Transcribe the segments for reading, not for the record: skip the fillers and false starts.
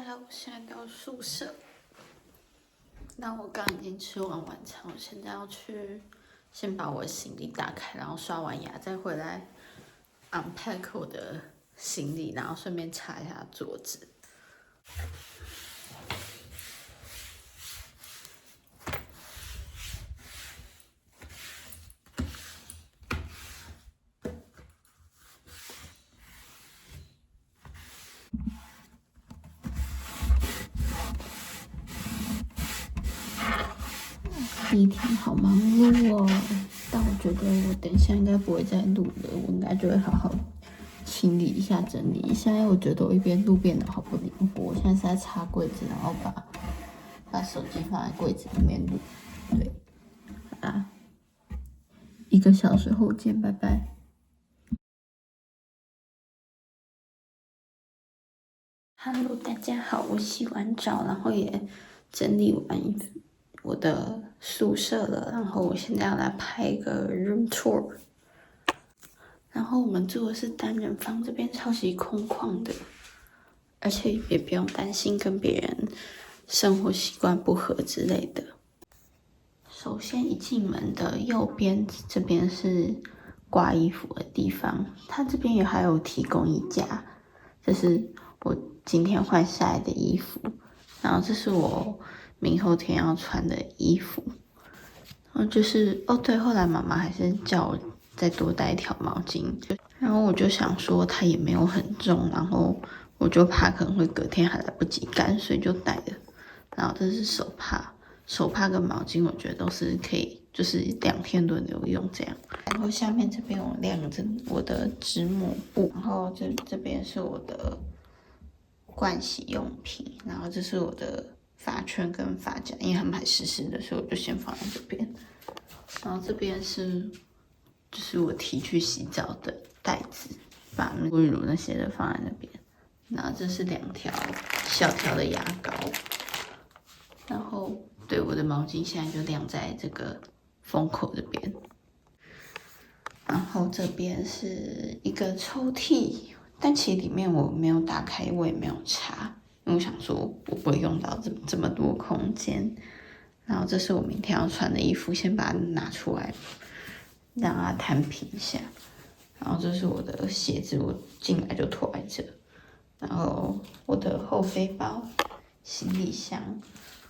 家，我现在到宿舍。那我刚已经吃完晚餐，我现在要去先把我的行李打开，然后刷完牙，再回来 unpack 我的行李，然后顺便擦一下桌子。第一天好忙碌哦，但我觉得我等一下应该不会再录了，我应该就会好好清理一下、整理一下。因为我觉得我一边录变得好不灵活，我现在是在擦柜子，然后把手机放在柜子里面录。对，好啦，1个小时后见，拜拜。Hello， 大家好，我洗完澡，然后也整理完我的宿舍了，然后我现在要来拍一个 room tour。然后我们住的是单人房，这边超级空旷的，而且也不用担心跟别人生活习惯不合之类的。首先一进门的右边这边是挂衣服的地方，它这边也还有提供衣架，这是我今天换下来的衣服，然后这是我明后天要穿的衣服，然后就是对，后来妈妈还是叫我再多带一条毛巾，然后我就想说它也没有很重，然后我就怕可能会隔天还来不及干，所以就带了。然后这是手帕跟毛巾，我觉得都是可以，就是2天轮流用这样。然后下面这边我晾着我的纸抹布，然后这边是我的盥洗用品，然后这是我的发圈跟发夹，因为它们还湿湿的，所以我就先放在这边。然后这边就是我提去洗澡的袋子，把沐浴乳那些的放在那边。然后这是2条小条的牙膏，然后对，我的毛巾现在就晾在这个封口这边。然后这边是一个抽屉，但其实里面我没有打开，我也没有插，因为我想说我不会用到这么多空间。然后这是我明天要穿的衣服，先把它拿出来，让它摊平一下。然后这是我的鞋子，我进来就拖在这。然后我的后背包、行李箱，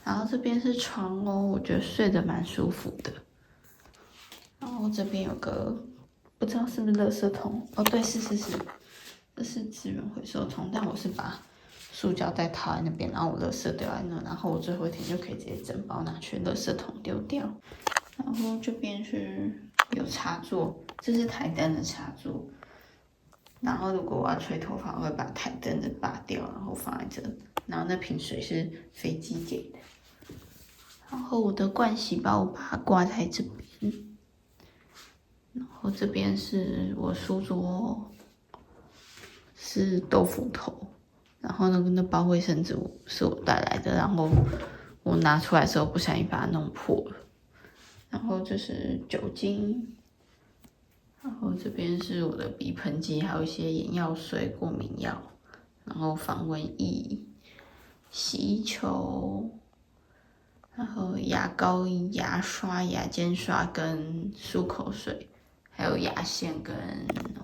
然后这边是床哦，我觉得睡得蛮舒服的。然后这边有个不知道是不是垃圾桶，对，是，这是资源回收桶，但我是把塑胶袋套在那边，然后我垃圾丢在那，然后我最后一天就可以直接整包拿去垃圾桶丢掉。然后这边是有插座，这是台灯的插座。然后如果我要吹头发，我会把台灯的拔掉，然后放在这。然后那瓶水是飞机给的。然后我的盥洗包我把它挂在这边。然后这边是我书桌，是豆腐头。然后那包卫生纸是我带来的，然后我拿出来的时候不小心把它弄破了。然后这是酒精。然后这边是我的鼻喷剂，还有一些眼药水、过敏药，然后防蚊液、洗衣球，然后牙膏、牙刷、牙间刷跟漱口水，还有牙线跟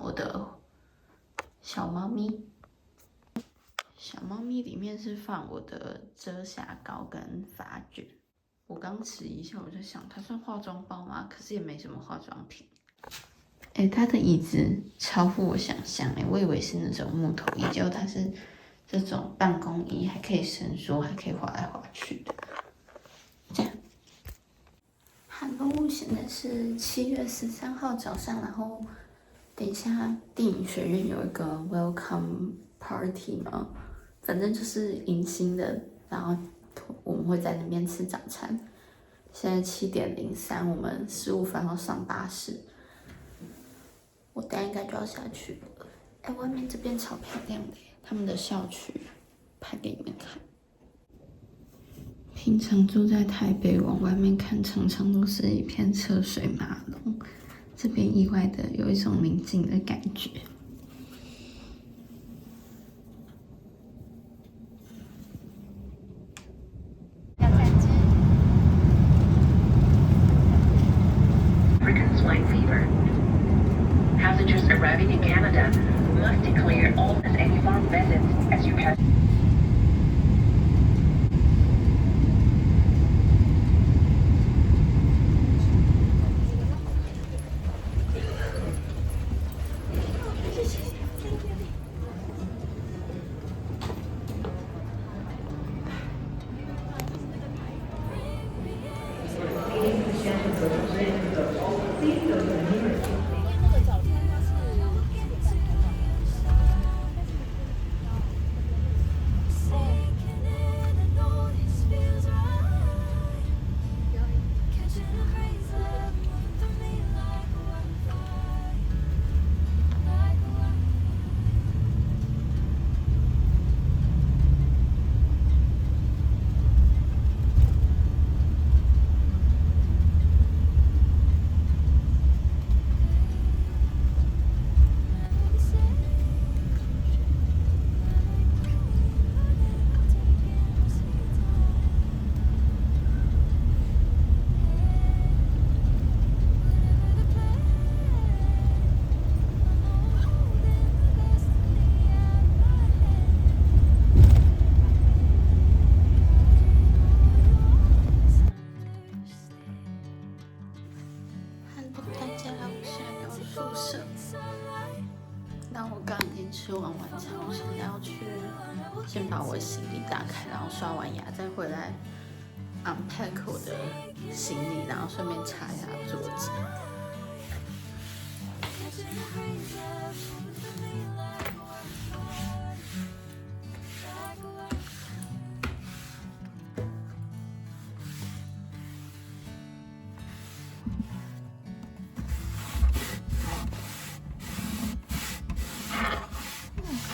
我的小猫咪。小猫咪里面是放我的遮瑕膏跟发卷。我刚迟疑一下，我就想它算化妆包吗？可是也没什么化妆品。它的椅子超乎我想象，我以为是那种木头椅，结果它是这种办公椅，还可以伸缩，还可以滑来滑去的。这样。Hello， 现在是7月13号早上，然后等一下电影学院有一个 welcome party 嘛，反正就是迎新的，然后我们会在那边吃早餐。现在7点03，我们15分要上巴士。我等下应该就要下去了。外面这边超漂亮的，他们的校区，拍给你们看。平常住在台北，往外面看，常常都是一片车水马龙。这边意外的有一种宁静的感觉。那我刚已经吃完晚餐，我现在要去先把我的行李打开，然后刷完牙，再回来 unpack 我的行李，然后顺便擦一下桌子。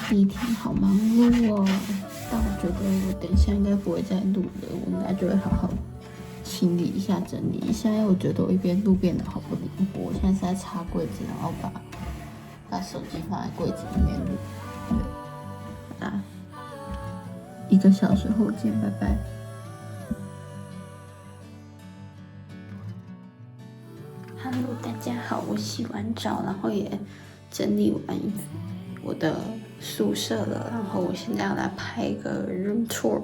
第一天好忙碌哦，但我觉得我等一下应该不会再录了，我应该就会好好清理一下、整理一下，因为我觉得我一边录变得好不灵活。我现在是在擦柜子，然后把手机放在柜子里面录。对，好啦，1个小时后见，拜拜。Hello， 大家好，我洗完澡，然后也整理完我的宿舍了，然后我现在要来拍一个 room tour。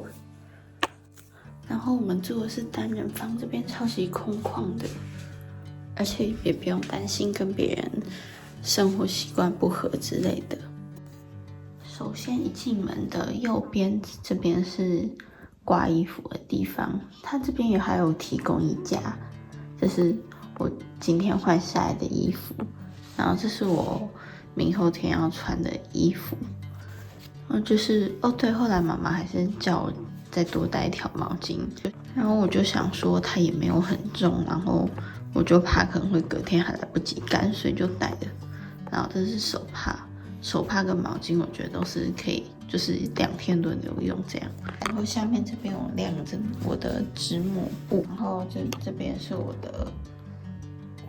然后我们住的是单人房，这边超级空旷的，而且也不用担心跟别人生活习惯不合之类的。首先一进门的右边这边是挂衣服的地方，它这边还有提供衣架，这是我今天换下来的衣服，然后这是我明后天要穿的衣服。就是对，后来妈妈还是叫我再多带一条毛巾，然后我就想说它也没有很重，然后我就怕可能会隔天还来不及干，所以就带了。然后这是手帕跟毛巾，我觉得都是可以，就是2天轮流用这样。然后下面这边我晾着我的纸抹布，然后这边是我的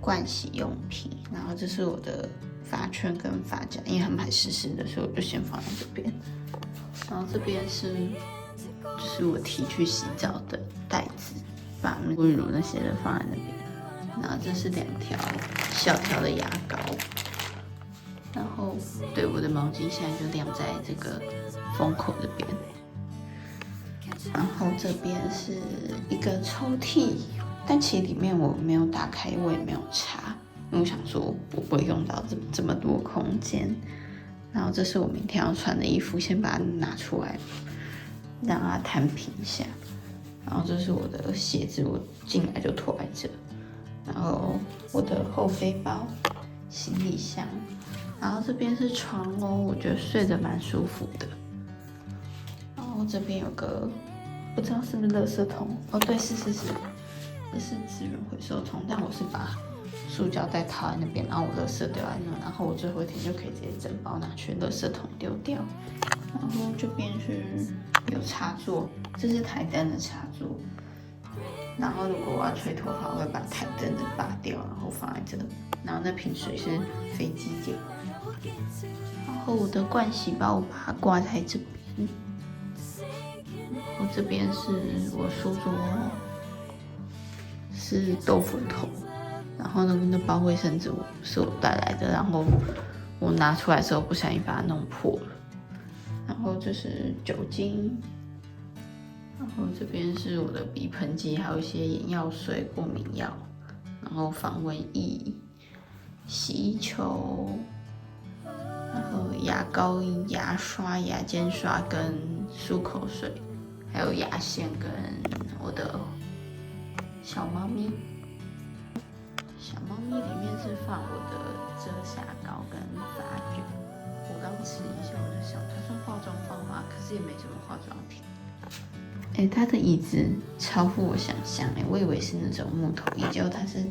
盥洗用品，然后这是我的发圈跟发夹，因为它们还湿湿的，所以我就先放在这边。然后这边就是我提去洗澡的袋子，把沐浴乳那些的放在那边。然后这是2条小条的牙膏。然后对，我的毛巾现在就晾在这个封口这边。然后这边是一个抽屉，但其实里面我没有打开，我也没有插，因为我想说我不会用到这么多空间。然后这是我明天要穿的衣服，先把它拿出来，让它摊平一下。然后这是我的鞋子，我进来就拖在这。然后我的后背包、行李箱，然后这边是床哦，我觉得睡得蛮舒服的。然后这边有个不知道是不是垃圾桶，对，是，这是资源回收桶，但我是把塑胶袋套在那边，然后我垃圾丢在那，然后我最后一天就可以直接整包拿去垃圾桶丢掉。然后这边是有插座，这是台灯的插座。然后如果我要吹头发，我会把台灯的拔掉，然后放在这。然后那瓶水是飞机给的。然后我的盥洗包，我把它挂在这边。我这边是我书桌，是豆腐头。然后那包卫生纸是我带来的，然后我拿出来的时候不小心把它弄破了。然后这是酒精，然后这边是我的鼻喷剂，还有一些眼药水、过敏药，然后防蚊液、洗衣球，然后牙膏、牙刷、牙间刷跟漱口水，还有牙线跟我的小猫咪。小小猫咪里面是放我的遮瑕膏跟发卷。我刚吃一下，我就想它算化妆包吗？可是也没什么化妆品。它的椅子超乎我想象我以为是那种木头椅，结果它是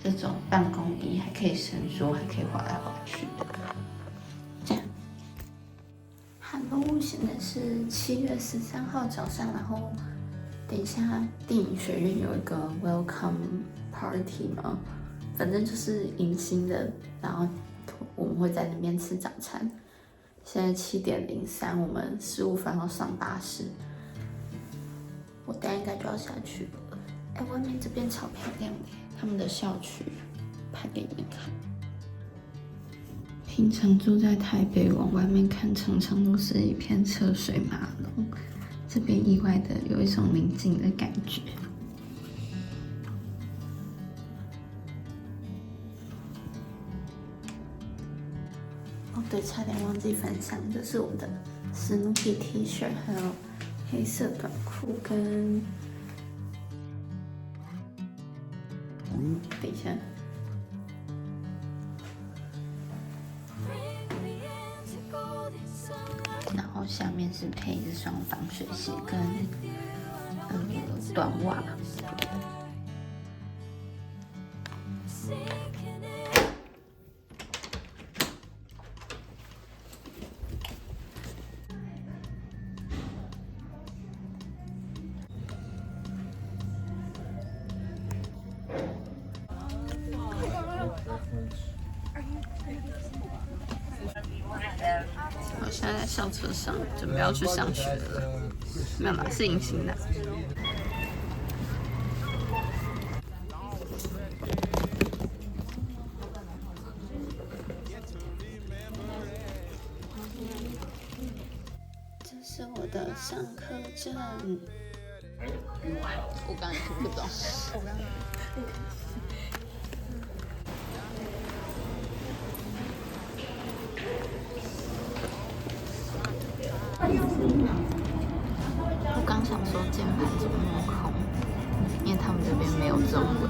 这种办公椅，还可以伸缩，还可以滑来滑去的。这样。Hello， 现在是7月13号早上，然后等一下电影学院有一个 Welcome Party 嘛，反正就是迎新的，然后我们会在那边吃早餐。现在7点03，我们15分要上巴士。我等下应该就要下去了。外面这边超漂亮的，他们的校区，拍给你们看。平常住在台北，往外面看，常常都是一片车水马龙。这边意外的有一种宁静的感觉。哦，对，差点忘记分享，这是我的史努比 T 恤，还有黑色短裤跟，等一下，然后下面是配这双防水鞋跟短袜。我现在在校车上，准备要去上学了。没有啦，是迎新的。这是我的上课证。我刚才听不懂。我刚想说键盘怎么那么空，因为他们这边没有中文。